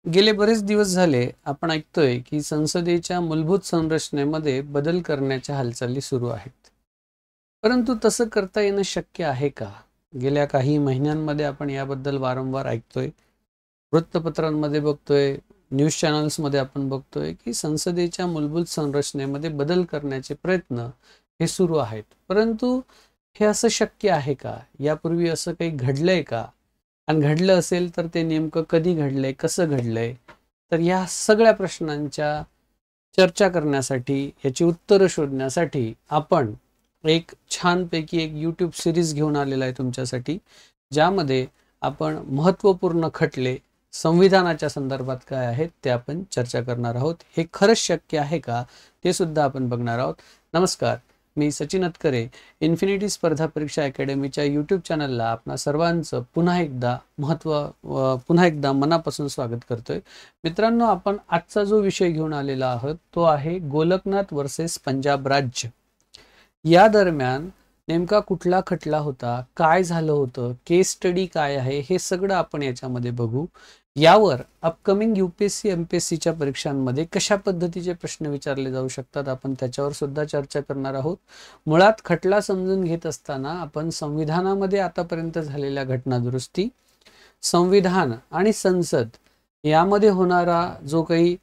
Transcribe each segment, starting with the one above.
गेले बरेच दिवस झाले आपण ऐकतोय की संसदेच्या मूलभूत संरचनेमध्ये बदल करण्याच्या हालचाली सुरू आहेत. परंतु तसं करता येणं शक्य आहे का? गेल्या काही महिन्यांमध्ये आपण याबद्दल वारंवार ऐकतोय. वृत्तपत्रांमध्ये बघतोय, न्यूज चॅनल्समध्ये आपण बघतोय की संसदेच्या मूलभूत संरचनेमध्ये बदल करण्याचे प्रयत्न हे सुरू आहेत. परंतु हे असं शक्य आहे का? यापूर्वी असं काही घडलंय का? आणि घडलं असेल तर ते नेमकं कधी घडलंय, कसं घडलंय? तर या सगळ्या प्रश्नांच्या चर्चा करण्यासाठी, याची उत्तरं शोधण्यासाठी आपण एक छानपैकी एक यूट्यूब सिरीज घेऊन आलेला आहे तुमच्यासाठी, ज्यामध्ये आपण महत्त्वपूर्ण खटले संविधानाच्या संदर्भात काय आहेत ते आपण चर्चा करणार आहोत. हे खरंच शक्य आहे का ते सुद्धा आपण बघणार आहोत. नमस्कार, मी सचिन अतकरे. इन्फिनिटी स्पर्धा परीक्षा अकॅडमीच्या यूट्यूब चॅनलला आपणा सर्वांचं पुन्हा एकदा मनापासून स्वागत करतोय. मित्रांनो, आपण आजचा जो विषय घेऊन आलेला आहोत तो आहे गोलकनाथ वर्सेस पंजाब राज्य. या दरम्यान नेमका कुठला खटला होता, काय झालं होतं, केस स्टडी काय आहे, हे सगळं आपण याच्यामध्ये बघू. यावर अपकमिंग यूपीएससी एमपीएससीच्या परीक्षांमध्ये कशा पद्धतीचे प्रश्न विचारले जाऊ शकतात आपण त्याच्यावर सुद्धा चर्चा करणार आहोत. मुळात खटला समजून घेत असताना आपण संविधानामध्ये आतापर्यंत झालेल्या घटना दुरुस्ती, संविधान आणि संसद यामध्ये होणारा जो काही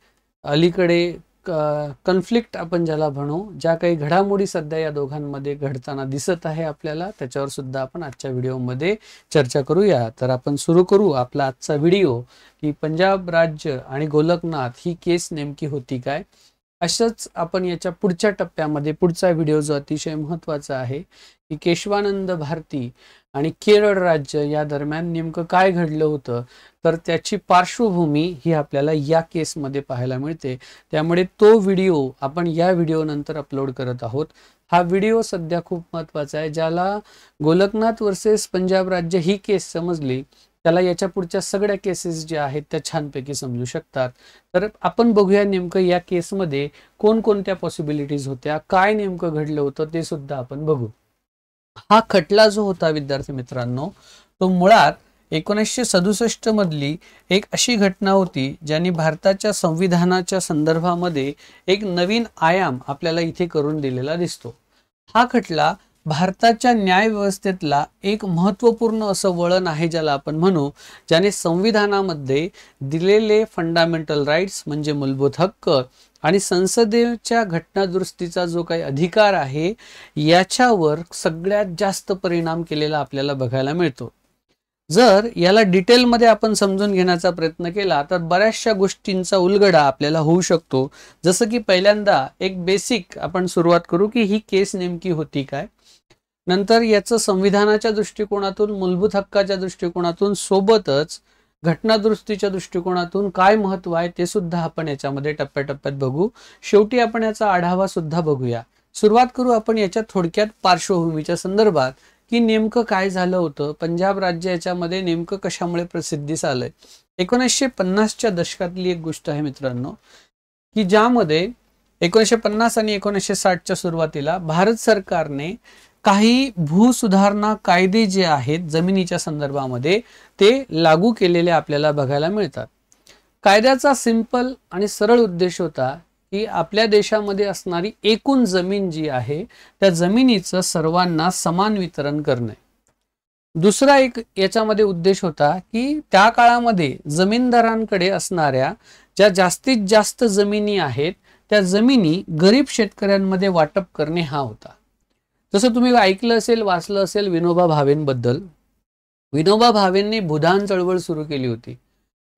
अलीकडे कन्फ्लिक्ट आपण ज्याला म्हणू, ज्या काही घडामोडी सध्या या दोघांमध्ये घडताना दिसत आहे आपल्याला, त्याच्यावर सुद्धा आपण आजच्या व्हिडिओमध्ये चर्चा करूया. तर आपण सुरू करू आपला आजचा व्हिडिओ की पंजाब राज्य आणि गोलकनाथ ही केस नेमकी होती काय. अशाच आपण याच्या पुढच्या टप्प्यामध्ये पुढचा व्हिडिओ जो अतिशय महत्त्वाचा आहे की केशवानंद भारती आणि केरळ राज्य या दरम्यान नेमकं काय घडलं होतं, तर त्याची पार्श्वभूमी ही आपल्याला या केसमध्ये पाहायला मिळते. त्यामुळे तो व्हिडिओ आपण या व्हिडिओ नंतर अपलोड करत आहोत. हा व्हिडिओ सध्या खूप महत्त्वाचा आहे. ज्याला गोलकनाथ वर्सेस पंजाब राज्य ही केस समजली त्याला याच्या पुढच्या सगळ्या केसेस ज्या आहेत त्या छानपैकी समजू शकतात. तर आपण बघूया नेमकं या केसमध्ये कोणकोणत्या पॉसिबिलिटीज होत्या, काय नेमकं घडलं होतं ते सुद्धा आपण बघू. हा खटला जो होता विद्यार्थी मित्रांनो, तो मुळात 1967 मधली एक अशी घटना होती ज्याने भारताच्या संविधानाच्या संदर्भामध्ये एक नवीन आयाम आपल्याला इथे करून दिलेला दिसतो. हा खटला भारताच्या न्याय व्यवस्थेतला एक महत्त्वपूर्ण असं वळण आहे ज्याला आपण म्हणू, ज्याने संविधानामध्ये दिलेले फंडामेंटल राईट्स म्हणजे मूलभूत हक्क आणि संसदेच्या घटनादुरुस्तीचा जो काही अधिकार आहे याच्यावर सगळ्यात जास्त परिणाम केलेला आपल्याला बघायला मिळतो. जर याला डिटेलमध्ये आपण समजून घेण्याचा प्रयत्न केला तर बऱ्याचशा गोष्टींचा उलगडा आपल्याला होऊ शकतो. जसं की पहिल्यांदा एक बेसिक आपण सुरुवात करू की ही केस नेमकी होती काय, नंतर याचं संविधानाच्या दृष्टिकोनातून, मूलभूत हक्काच्या दृष्टिकोनातून, सोबतच घटनादुरुस्तीच्या दृष्टिकोनातून काय महत्व आहे ते सुद्धा आपण याच्यामध्ये टप्प्याटप्प्यात बघू. शेवटी आपण याचा आढावा सुद्धा बघूया. सुरुवात करू आपण याच्या थोडक्यात पार्श्वभूमीच्या संदर्भात की नेमकं काय झालं होतं, पंजाब राज्य याच्यामध्ये नेमकं कशामुळे प्रसिद्धीस आलंय. 1950च्या दशकातली एक गोष्ट आहे मित्रांनो की ज्यामध्ये 1950 आणि 1960च्या सुरुवातीला भारत सरकारने काही भूसुधारणा कायदे जे आहेत जमिनीच्या संदर्भामध्ये ते लागू केलेले आपल्याला बघायला मिळतात. कायद्याचा सिंपल आणि सरळ उद्देश होता की आपल्या देशामध्ये असणारी एकूण जमीन जी आहे त्या जमिनीचं सर्वांना समान वितरण करणे. दुसरा एक याच्यामध्ये उद्देश होता की त्या काळामध्ये जमीनदारांकडे असणाऱ्या ज्या जास्तीत जास्त जमिनी आहेत त्या जमिनी गरीब शेतकऱ्यांमध्ये वाटप करणे हा होता. जसं तुम्ही ऐकलं असेल, वाचलं असेल विनोबा भावेंबद्दल. विनोबा भावेंनी भूदान चळवळ सुरू केली होती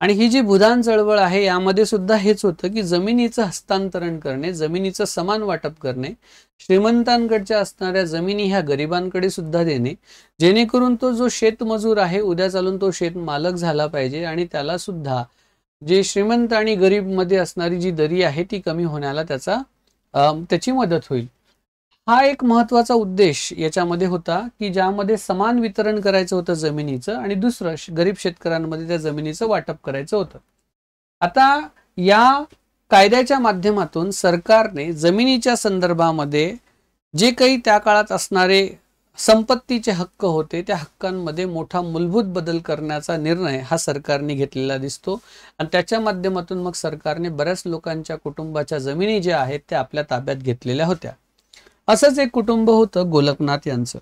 आणि ही जी भूदान चळवळ आहे यामध्ये सुद्धा हेच होतं की जमिनीचं हस्तांतरण करणे, जमिनीचं समान वाटप करणे, श्रीमंतांकडच्या असणाऱ्या जमिनी ह्या गरिबांकडे सुद्धा देणे, जेणेकरून तो जो शेतमजूर आहे उद्या चालून तो शेत मालक झाला पाहिजे आणि त्याला सुद्धा जे श्रीमंत आणि गरीब मध्ये असणारी जी दरी आहे ती कमी होण्याला त्याची मदत होईल. हा एक महत्त्वाचा उद्देश याच्यामध्ये होता की ज्यामध्ये समान वितरण करायचं होतं जमिनीचं आणि दुसरं गरीब शेतकऱ्यांमध्ये त्या जमिनीचं वाटप करायचं होतं. आता या कायद्याच्या माध्यमातून सरकारने जमिनीच्या संदर्भामध्ये जे काही त्या काळात असणारे संपत्तीचे हक्क होते त्या हक्कांमध्ये मोठा मूलभूत बदल करण्याचा निर्णय हा सरकारने घेतलेला दिसतो आणि त्याच्या माध्यमातून मग सरकारने बऱ्याच लोकांच्या कुटुंबाच्या जमिनी ज्या आहेत त्या आपल्या ताब्यात घेतलेल्या होत्या. असंच एक कुटुंब होतं गोलकनाथ यांचं.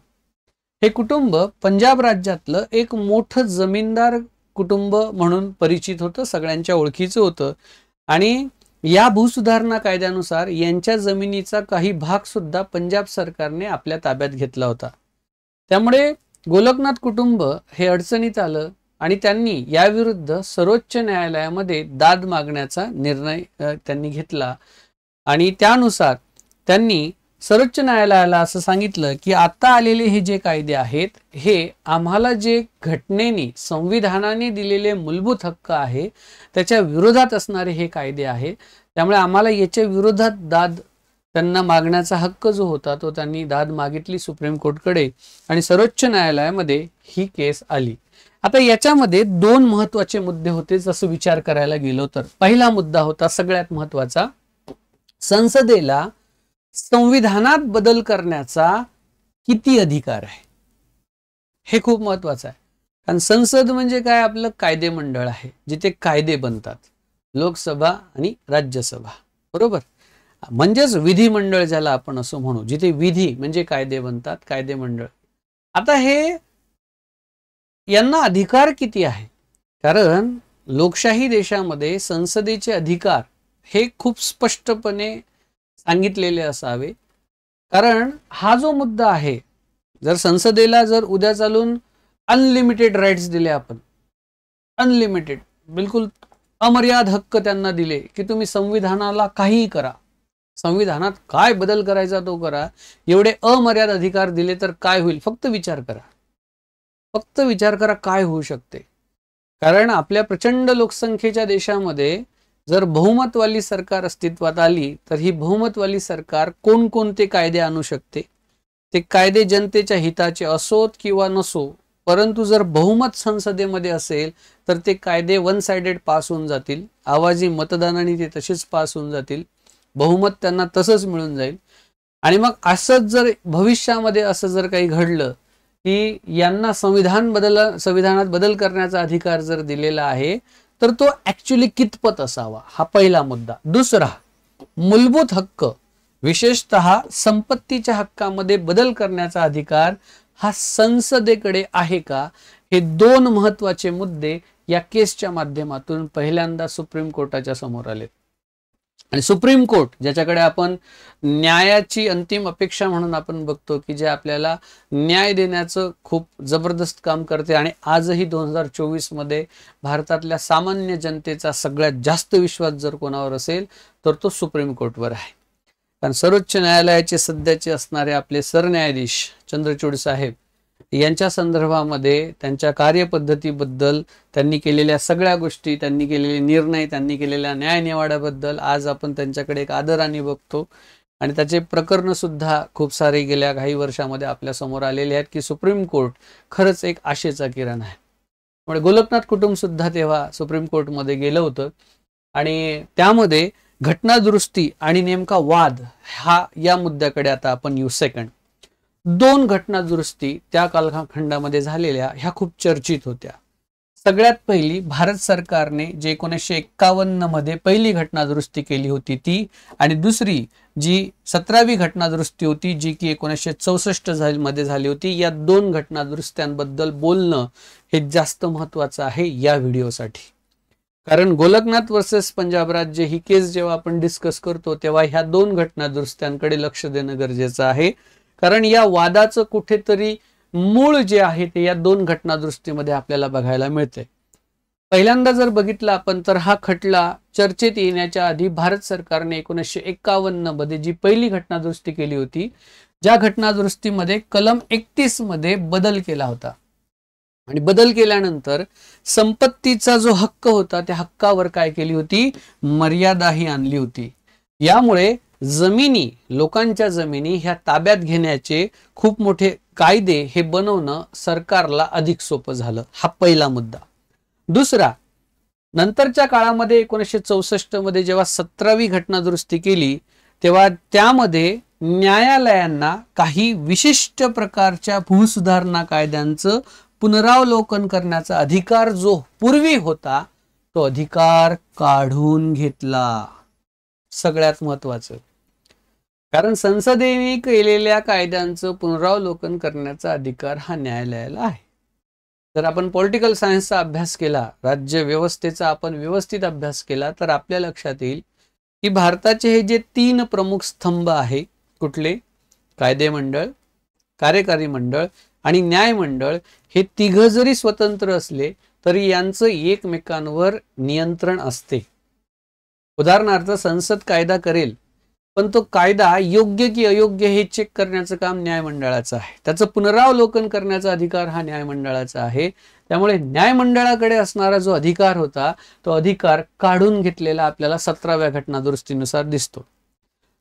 हे कुटुंब पंजाब राज्यातलं एक मोठं जमीनदार कुटुंब म्हणून परिचित होतं, सगळ्यांच्या ओळखीचं होतं आणि या भूसुधारणा कायद्यानुसार यांच्या जमिनीचा काही भाग सुद्धा पंजाब सरकारने आपल्या ताब्यात घेतला होता. त्यामुळे गोलकनाथ कुटुंब हे अडचणीत आलं आणि त्यांनी याविरुद्ध सर्वोच्च न्यायालयामध्ये दाद मागण्याचा निर्णय त्यांनी घेतला आणि त्यानुसार त्यांनी सर्वोच्च न्यायालयाला असं सांगितलं की आता आलेले हे जे कायदे आहेत हे आम्हाला जे घटनेने संविधानाने दिलेले मूलभूत हक्क आहे त्याच्या विरोधात असणारे हे कायदे आहेत. त्यामुळे आम्हाला याच्या विरोधात दाद त्यांना मागण्याचा हक्क जो होता तो त्यांनी दाद मागितली सुप्रीम कोर्टकडे आणि सर्वोच्च न्यायालयामध्ये ही केस आली. आता याच्यामध्ये दोन महत्वाचे मुद्दे होते जसं विचार करायला गेलो तर. पहिला मुद्दा होता सगळ्यात महत्वाचा, संसदेला संविधानात बदल करण्याचा किती अधिकार आहे. हे खूप महत्वाचं आहे कारण संसद म्हणजे काय, आपलं कायदे मंडळ आहे जिथे कायदे बनतात, लोकसभा आणि राज्यसभा, बरोबर. म्हणजेच विधिमंडळ ज्याला आपण असं म्हणू, जिथे विधी म्हणजे कायदे बनतात, कायदे मंडळ. आता हे यांना अधिकार किती आहे, कारण लोकशाही देशामध्ये संसदेचे अधिकार हे खूप स्पष्टपणे सांगितलेले असावे. कारण हा जो मुद्दा आहे, जर संसदेला जर उद्या चालून अनलिमिटेड राईट्स दिले, आपण अनलिमिटेड बिलकुल अमर्याद हक्क त्यांना दिले की तुम्ही संविधानाला काहीही करा, संविधानात काय बदल करायचा तो करा, एवढे अमर्याद अधिकार दिले तर काय होईल, फक्त विचार करा, फक्त विचार करा काय होऊ शकते. कारण आपल्या प्रचंड लोकसंख्येच्या देशामध्ये जर बहुमतवाली सरकार अस्तित्वात आली तर ही बहुमतवाली सरकार कोणकोणते कायदे आणू शकते, ते कायदे जनतेच्या हिताचे असोत किंवा नसो, परंतु जर बहुमत संसदेमध्ये असेल तर ते कायदे वन साइडेड पास होऊन जातील, आवाजी मतदानाने ते तसेच पास होऊन जातील, बहुमत त्यांना तसंच मिळून जाईल. आणि मग असंच जर भविष्यामध्ये असं जर काही घडलं की यांना संविधानात बदल करण्याचा अधिकार जर दिलेला आहे तर तो ऍक्च्युली कितपत असावा, हा पहिला मुद्दा. दुसरा, मूलभूत हक्क विशेषतः संपत्तीच्या हक्कामध्ये बदल करण्याचा अधिकार हा संसदेकडे आहे का, हे दोन महत्वाचे मुद्दे या केसच्या माध्यमातून पहिल्यांदा सुप्रीम कोर्टाच्या समोर आले. आणि सुप्रीम कोर्ट ज्याच्याकडे आपण न्यायाची अंतिम अपेक्षा म्हणून आपण बघतो की जे आपल्याला न्याय देण्याचं खूप जबरदस्त काम करते आणि आजही 2024 मध्ये भारतातल्या सामान्य जनतेचा सगळ्यात जास्त विश्वास जर कोणावर असेल तर तो सुप्रीम कोर्टवर आहे. कारण सर्वोच्च न्यायालयाचे सध्याचे असणारे आपले सरन्यायाधीश चंद्रचूड साहेब यांच्या संदर्भामध्ये त्यांच्या कार्यपद्धतीबद्दल, त्यांनी केलेल्या सगळ्या गोष्टी, त्यांनी केलेले निर्णय, त्यांनी केलेल्या न्यायनिवाड्याबद्दल आज आपण त्यांच्याकडे एक आदराने बघतो आणि त्याचे प्रकरण सुद्धा खूप सारे गेल्या काही वर्षामध्ये आपल्या समोर आलेले आहेत की सुप्रीम कोर्ट खरंच एक आशेचा किरण आहे. त्यामुळे गोलकनाथ कुटुंब सुद्धा तेव्हा सुप्रीम कोर्टमध्ये गेलं होतं आणि त्यामध्ये घटना दुरुस्ती आणि नेमका वाद हा या मुद्द्याकडे आता आपण येऊ. सेकंड, दोन घटना दुरुस्ती त्या कालखंडामध्ये झालेल्या ह्या खूप चर्चित होत्या. सगळ्यात पहिली भारत सरकारने जे 1951 मध्ये पहिली घटना दुरुस्ती केली होती ती, आणि दुसरी जी 17वी घटना दुरुस्ती होती जी की 1964 मध्ये झाली होती. या दोन घटना दुरुस्त्यांबद्दल बोलणं हे जास्त महत्वाचं आहे या व्हिडिओसाठी. कारण गोलकनाथ वर्सेस पंजाब राज्य ही केस जेव्हा आपण डिस्कस करतो तेव्हा ह्या दोन घटना दुरुस्त्यांकडे लक्ष देणं गरजेचं आहे. कारण या वादाचं कुठेतरी मूळ जे आहे ते या दोन घटना दुरुस्तीमध्ये आपल्याला बघायला मिळते. पहिल्यांदा जर बघितलं आपण तर हा खटला चर्चेत येण्याच्या आधी भारत सरकारने 1951 मध्ये जी पहिली घटना दुरुस्ती केली होती, ज्या घटना दुरुस्तीमध्ये कलम 31 मध्ये बदल केला होता आणि बदल केल्यानंतर संपत्तीचा जो हक्क होता त्या हक्कावर काय केली होती, मर्यादाही आणली होती. यामुळे जमिनी, लोकांच्या जमिनी ह्या ताब्यात घेण्याचे खूप मोठे कायदे हे बनवणं सरकारला अधिक सोपं झालं. हा पहिला मुद्दा. दुसरा, नंतरच्या काळामध्ये 1964 मध्ये जेव्हा 17वी घटना दुरुस्ती केली तेव्हा त्यामध्ये न्यायालयांना काही विशिष्ट प्रकारच्या भूसुधारणा कायद्यांचं पुनरावलोकन करण्याचा अधिकार जो पूर्वी होता तो अधिकार काढून घेतला. सगळ्यात महत्वाचं, कारण संसदेने केलेल्या कायद्यांचं पुनरावलोकन करण्याचा अधिकार हा न्यायालयाला आहे. जर आपण पॉलिटिकल सायन्सचा अभ्यास केला, राज्य व्यवस्थेचा आपण व्यवस्थित अभ्यास केला, तर आपल्या लक्षात येईल की भारताचे हे जे 3 प्रमुख स्तंभ आहे, कुठले? कायदे मंडळ, कार्यकारी मंडळ आणि न्याय मंडळ, हे 3 जरी स्वतंत्र असले तरी यांचं एकमेकांवर नियंत्रण असते. उदाहरणार्थ संसद कायदा करेल, पण तो कायदा योग्य की अयोग्य हे चेक करण्याचं काम न्यायमंडळाचं आहे. त्याचं पुनरावलोकन करण्याचा अधिकार हा न्यायमंडळाचा आहे. त्यामुळे न्यायमंडळाकडे असणारा जो अधिकार होता तो अधिकार काढून घेतलेला आपल्याला 17व्या घटनादुरुस्तीनुसार दिसतो.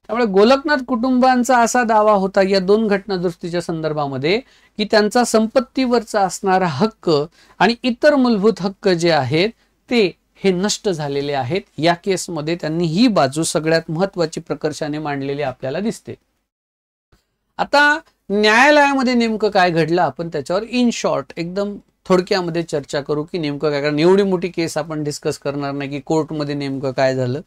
त्यामुळे गोलकनाथ कुटुंबांचा असा दावा होता या 2 घटनादुरुस्तीच्या संदर्भामध्ये की त्यांचा संपत्तीवरचा असणारा हक्क आणि इतर मूलभूत हक्क जे आहेत ते हे नष्ट झालेले आहेत. या केसमध्ये त्यांनी ही बाजू सगळ्यात महत्वाची प्रकर्षाने मांडलेली आपल्याला दिसते. आता न्यायालयामध्ये नेमकं काय घडलं आपण त्याच्यावर इन शॉर्ट एकदम थोडक्यामध्ये चर्चा करू की नेमकं काय. कारण एवढी मोठी केस आपण डिस्कस करणार नाही की कोर्टमध्ये नेमकं काय झालं,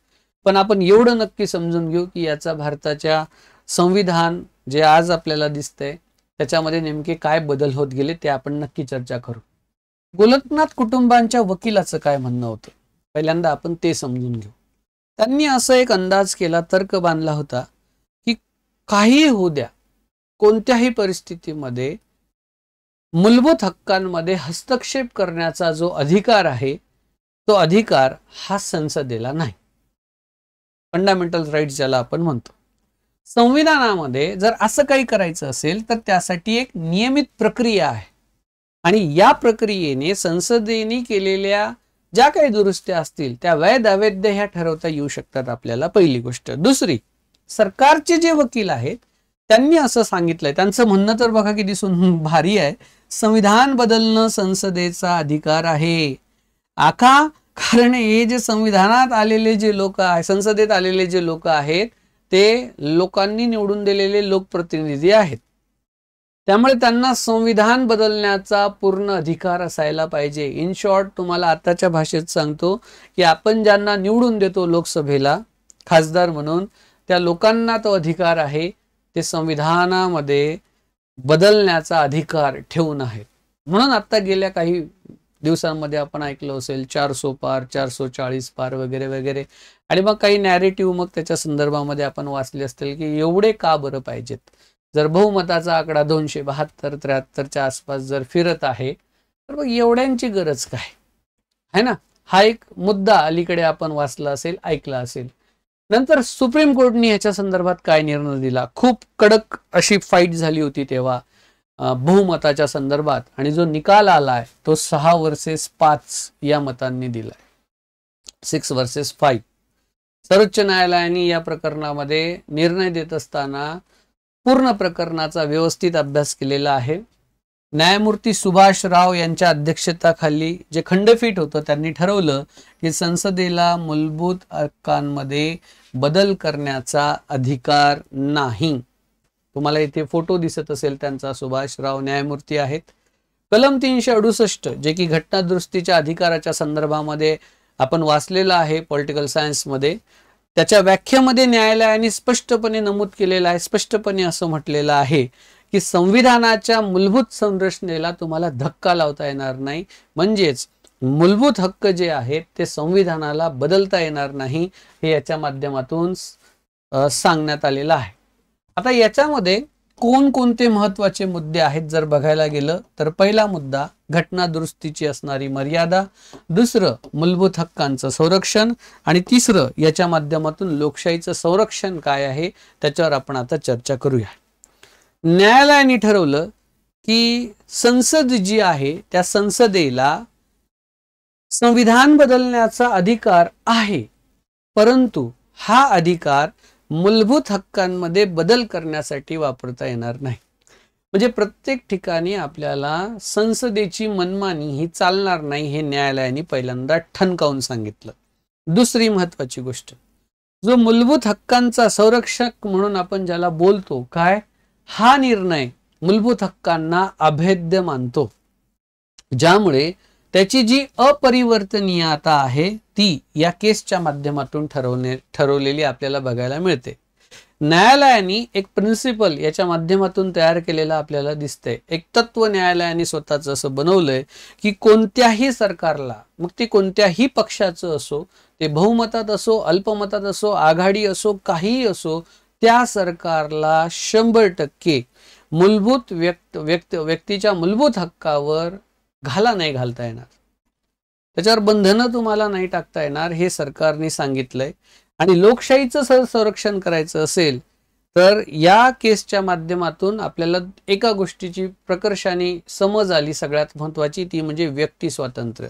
पण आपण एवढं नक्की समजून घेऊ की याचा भारताच्या संविधान जे आज आपल्याला दिसतंय त्याच्यामध्ये नेमके काय बदल होत गेले ते आपण नक्की चर्चा करू. गोलकनाथ कुटुंबांच्या वकिलाचं काय म्हणणं होतं पहिल्यांदा आपण ते समजून घेऊ. त्यांनी असं एक अंदाज केला, तर्क बांधला होता की काही होऊ द्या, कोणत्याही परिस्थितीमध्ये मूलभूत हक्कांमध्ये हस्तक्षेप करण्याचा जो अधिकार आहे तो अधिकार हा संसदेला नाही. फंडामेंटल राईट्स ज्याला आपण म्हणतो. संविधानामध्ये जर असं काही करायचं असेल तर त्यासाठी एक नियमित प्रक्रिया आहे आणि या प्रक्रियेने संसदेने केलेल्या ज्या काही दुरुस्त्या असतील त्या वैध अवैध ह्या ठरवता येऊ शकतात आपल्याला, पहिली गोष्ट. दुसरी, सरकारचे जे वकील आहेत त्यांनी असं सांगितलंय, त्यांचं म्हणणं तर बघा किती भारी आहे, संविधान बदलणं संसदेचा अधिकार आहे. कारण हे जे संविधानात आलेले जे लोक आहेत, संसदेत आलेले जे लोक आहेत ते लोकांनी निवडून दिलेले लोकप्रतिनिधी आहेत. त्यामुळे त्यांना संविधान बदलण्याचा पूर्ण अधिकार असायला पाहिजे. इन शॉर्ट तुम्हाला आताच्या भाषेत सांगतो की आपण ज्यांना निवडून देतो लोकसभेला खासदार म्हणून, त्या लोकांना तो अधिकार आहे ते संविधानामध्ये बदलण्याचा अधिकार ठेवून आहेत. म्हणून आता गेल्या काही दिवसांमध्ये आपण ऐकलं असेल 400 पार, 440 पार वगैरे वगैरे, आणि मग काही नॅरेटिव्ह मग त्याच्या संदर्भामध्ये आपण वाचले असतील की एवढे का बरं पाहिजेत. जर बहुमताचा आकडा 272-73च्या आसपास जर फिरत आहे तर मग एवढ्यांची गरज काय है ना. हा एक मुद्दा अलीकडे आपण वाचला असेल, ऐकला असेल. नंतर सुप्रीम कोर्टने ह्याच्या संदर्भात काय निर्णय दिला, खूप कडक अशी फाईट झाली होती तेव्हा बहुमताच्या संदर्भात, आणि जो निकाल आलाय तो 6 वर्सेस 5 या मतांनी दिलाय, 6 वर्सेस 5. सर्वोच्च न्यायालयाने या प्रकरणामध्ये निर्णय देत असताना पूर्ण प्रकरणाचा व्यवस्थित अभ्यास केलेला आहे. न्यायमूर्ती सुभाष राव यांच्या अध्यक्षतेखाली जे खंडपीठ होतं त्यांनी ठरवलं की संसदेला मूलभूत हक्कांमध्ये बदल करण्याचा अधिकार नाही. तुम्हाला इथे फोटो दिसत असेल त्यांचा, सुभाष राव न्यायमूर्ती आहेत. कलम 368 जे की घटनादुरुस्तीच्या अधिकाराच्या संदर्भामध्ये आपण वाचलेलं आहे पॉलिटिकल सायन्समध्ये, त्याच्या व्याख्येमध्ये न्यायालयाने स्पष्टपणे नमूद केलेलं आहे, स्पष्टपणे असं म्हटलेलं आहे की संविधानाच्या मूलभूत संरचनेला तुम्हाला धक्का लावता येणार नाही, म्हणजेच मूलभूत हक्क जे आहेत ते संविधानाला बदलता येणार नाही, हे याच्या माध्यमातून सांगण्यात आलेलं आहे. आता याच्यामध्ये कोणकोणते महत्वाचे मुद्दे आहेत जर बघायला गेलं तर पहिला मुद्दा घटना दुरुस्तीची असणारी मर्यादा, दुसरं मूलभूत हक्कांचं संरक्षण, आणि तिसरं याच्या माध्यमातून लोकशाहीचं संरक्षण काय आहे त्याच्यावर आपण आता चर्चा करूया. न्यायालयाने ठरवलं की संसद जी आहे त्या संसदेला संविधान बदलण्याचा अधिकार आहे, परंतु हा अधिकार मूलभूत हक्कांमध्ये बदल करण्यासाठी वापरता येणार नाही. म्हणजे प्रत्येक ठिकाणी आपल्याला संसदेची मनमानी ही चालणार नाही, हे न्यायालयाने पहिल्यांदा ठणकावून सांगितलं. दुसरी महत्वाची गोष्ट, जो मूलभूत हक्कांचा संरक्षक म्हणून आपण ज्याला बोलतो, काय हा निर्णय मूलभूत हक्कांना अभेद्य मानतो, ज्यामुळे त्याची जी अपरिवर्तनीयता आहे ती या केसच्या माध्यमातून ठरवलेली आपल्याला बघायला मिळते. न्यायालयाने एक प्रिन्सिपल याच्या माध्यमातून तयार केलेलं आपल्याला दिसतंय. एक तत्व न्यायालयाने स्वतःच असं बनवलंय की कोणत्याही सरकारला, मग ते कोणत्याही पक्षाचं असो, ते बहुमतात असो, अल्पमतात असो, आघाडी असो, काहीही असो, त्या सरकारला 100% मूलभूत व्यक्तीच्या मूलभूत हक्कावर घाला नाही घालता येणार, त्याच्यावर बंधनं तुम्हाला नाही टाकता येणार, हे सरकारने सांगितलंय. आणि लोकशाहीचं संरक्षण करायचं असेल तर या केसच्या माध्यमातून आपल्याला एका गोष्टीची प्रकर्षाने समज आली, सगळ्यात महत्वाची, ती म्हणजे व्यक्ती स्वातंत्र्य.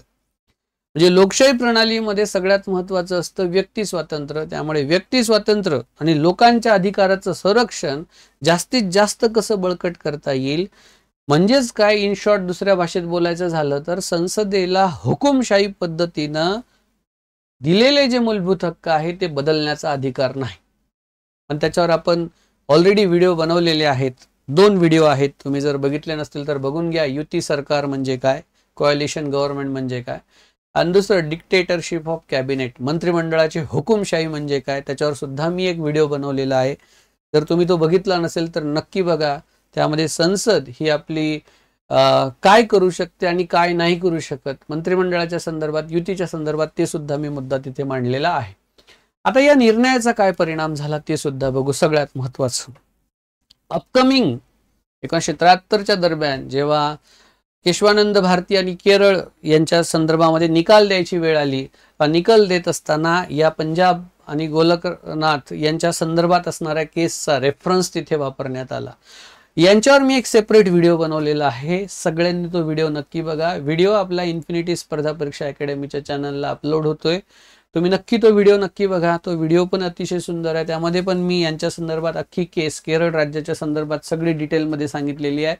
म्हणजे लोकशाही प्रणालीमध्ये सगळ्यात महत्वाचं असतं व्यक्ती स्वातंत्र्य. त्यामुळे व्यक्ती स्वातंत्र्य आणि लोकांच्या अधिकाराचं संरक्षण जास्तीत जास्त कसं बळकट करता येईल, म्हणजेच काय, इन शॉर्ट दुसऱ्या भाषेत बोलायचं झालं तर संसदेला हुकुमशाही पद्धतीनं दिलेले जे मूलभूत हक्क आहे ते बदलण्याचा अधिकार नाही. पण त्याच्यावर आपण ऑलरेडी व्हिडिओ बनवलेले आहेत, 2 व्हिडिओ आहेत, तुम्ही जर बघितले नसतील तर बघून घ्या. युती सरकार म्हणजे काय, कोअलिशन गव्हर्नमेंट म्हणजे काय, आणि दुसरं डिक्टेटरशिप ऑफ कॅबिनेट, मंत्रिमंडळाची हुकुमशाही म्हणजे काय, त्याच्यावर सुद्धा मी एक व्हिडिओ बनवलेला आहे. जर तुम्ही तो बघितला नसेल तर नक्की बघा. त्यामध्ये संसद ही आपली काय करू शकते आणि काय नाही करू शकत, मंत्रिमंडळाच्या संदर्भात, युतीच्या संदर्भात, ते सुद्धा मी मुद्दा तिथे मांडलेला आहे. आता या निर्णयाचा काय परिणाम झाला ते सुद्धा बघू. सगळ्यात महत्वाचं, अपकमिंग 1973च्या दरम्यान जेव्हा केशवानंद भारती आणि केरळ यांच्या संदर्भामध्ये निकाल द्यायची वेळ आली, निकाल देत असताना या पंजाब आणि गोलकनाथ यांच्या संदर्भात असणाऱ्या केसचा रेफरन्स तिथे वापरण्यात आला. यांच्यावर मी एक सेपरेट व्हिडिओ बनवलेला आहे, सगळ्यांनी तो व्हिडिओ नक्की बघा. व्हिडिओ आपला इन्फिनिटी स्पर्धा परीक्षा अकॅडमीच्या चॅनलला अपलोड होतोय, तुम्ही नक्की तो व्हिडिओ नक्की बघा. तो व्हिडिओ पण अतिशय सुंदर आहे. त्यामध्ये पण मी यांच्या संदर्भात अख्खी केस, केरळ राज्याच्या संदर्भात सगळी डिटेलमध्ये सांगितलेली आहे.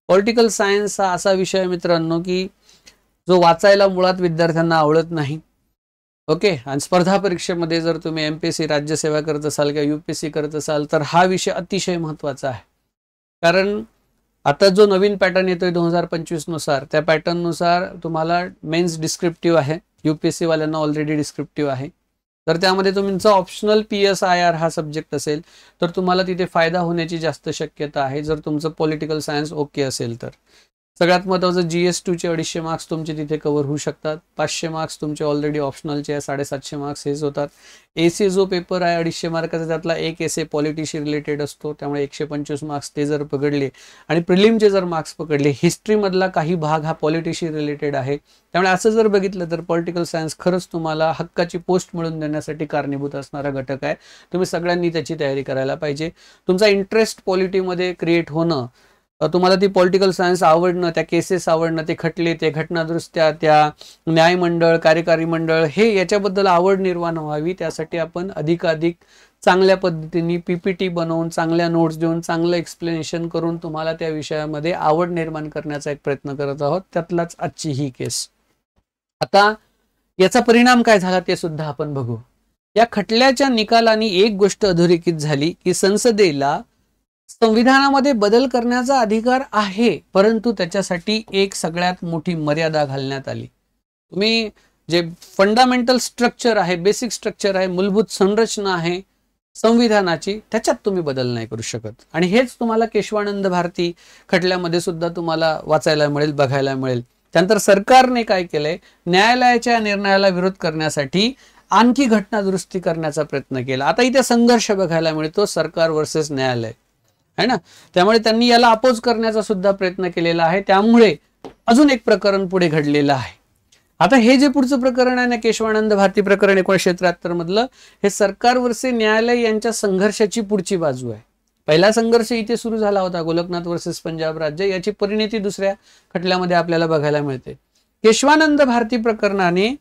पॉलिटिकल सायन्स हा असा विषय आहे मित्रांनो की जो वाचायला मुळात विद्यार्थ्यांना आवडत नाही. ओके, आणि स्पर्धा परीक्षेमध्ये जर तुम्ही MPSC राज्यसेवा करत असाल किंवा UPSC करत असाल तर हा विषय अतिशय महत्वाचा आहे. कारण आता जो नवीन पॅटर्न येतोय 2025 नुसार, त्या पॅटर्न नुसार तुम्हाला मेन्स डिस्क्रिप्टिव्ह आहे, UPSC वाल्यांना ऑलरेडी डिस्क्रिप्टिव्ह आहे. तर त्यामध्ये तुमचा ऑप्शनल PSIR हा सब्जेक्ट असेल तर तुम्हाला तिथे फायदा होण्याची जास्त शक्यता आहे, जर तुमचं पॉलिटिकल सायन्स ओके असेल तर. सगळ्यात महत्त्वाचं GS2चे 250 मार्क्स तुमचे तिथे कव्हर होऊ शकतात. 500 मार्क्स तुमचे ऑलरेडी ऑप्शनलचे आहे, 750 मार्क्स हेच होतात. एसे जो पेपर आहे 250 मार्काचा, त्यातला एक एसे पॉलिटिशी रिलेटेड असतो, त्यामुळे 125 मार्क्स ते जर पकडले आणि प्रिलिमचे जर मार्क्स पकडले, हिस्ट्रीमधला काही भाग हा पॉलिटिशी रिलेटेड आहे. त्यामुळे असं जर बघितलं तर पॉलिटिकल सायन्स खरंच तुम्हाला हक्काची पोस्ट मिळवून देण्यासाठी कारणीभूत असणारा घटक आहे. तुम्ही सगळ्यांनी त्याची तयारी करायला पाहिजे. तुमचा इंटरेस्ट पॉलिटीमध्ये क्रिएट होणं, तुम्हाला ती पॉलिटिकल सायन्स आवडणं, त्या केसेस आवडणं, ते खटले, ते घटनादुरुस्त्या, त्या न्यायमंडळ, कार्यकारी मंडळ, हे याच्याबद्दल आवड निर्माण व्हावी, त्यासाठी आपण अधिकाधिक चांगल्या पद्धतीने PPT बनवून, चांगल्या नोट्स देऊन, चांगलं एक्सप्लेनेशन करून तुम्हाला त्या विषयामध्ये आवड निर्माण करण्याचा एक प्रयत्न करत आहोत. त्यातलाच आजची ही केस. आता याचा परिणाम काय झाला ते सुद्धा आपण बघू. या खटल्याच्या निकालाने एक गोष्ट अधोरेखित झाली की संसदेला संविधानामध्ये बदल करण्याचा अधिकार आहे, परंतु त्याच्यासाठी एक सगळ्यात मोठी मर्यादा घालण्यात आली. तुम्ही जे फंडामेंटल स्ट्रक्चर आहे, बेसिक स्ट्रक्चर आहे, मूलभूत संरचना आहे संविधानाची, त्याच्यात तुम्ही बदल नाही करू शकत. आणि हेच तुम्हाला केशवानंद भारती खटल्यामध्ये सुद्धा तुम्हाला वाचायला मिळेल, बघायला मिळेल. त्यानंतर सरकारने काय केलंय, न्यायालयाच्या निर्णयाला विरोध करण्यासाठी आणखी घटना दुरुस्ती करण्याचा प्रयत्न केला. आता इथे संघर्ष बघायला मिळतो, सरकार वर्सेस न्यायालय है ना. त्यामुळे त्यांनी याला अपोज करण्याचा सुद्धा प्रयत्न केलेला आहे. त्यामुळे अजून एक प्रकरण पुढे घडलेलं आहे. आता हे जे पुढचं प्रकरण आहे ना, केशवानंद भारती प्रकरण 1973 मधलं, हे सरकार वर्सेस न्यायालय यांच्या संघर्षाची पुढची बाजू आहे. पहिला संघर्ष इथे सुरू झाला होता, गोलकनाथ वर्सेस पंजाब राज्य, याची परिणती दुसऱ्या खटल्यामध्ये आपल्याला बघायला मिळते. केशवानंद भारती प्रकरणाने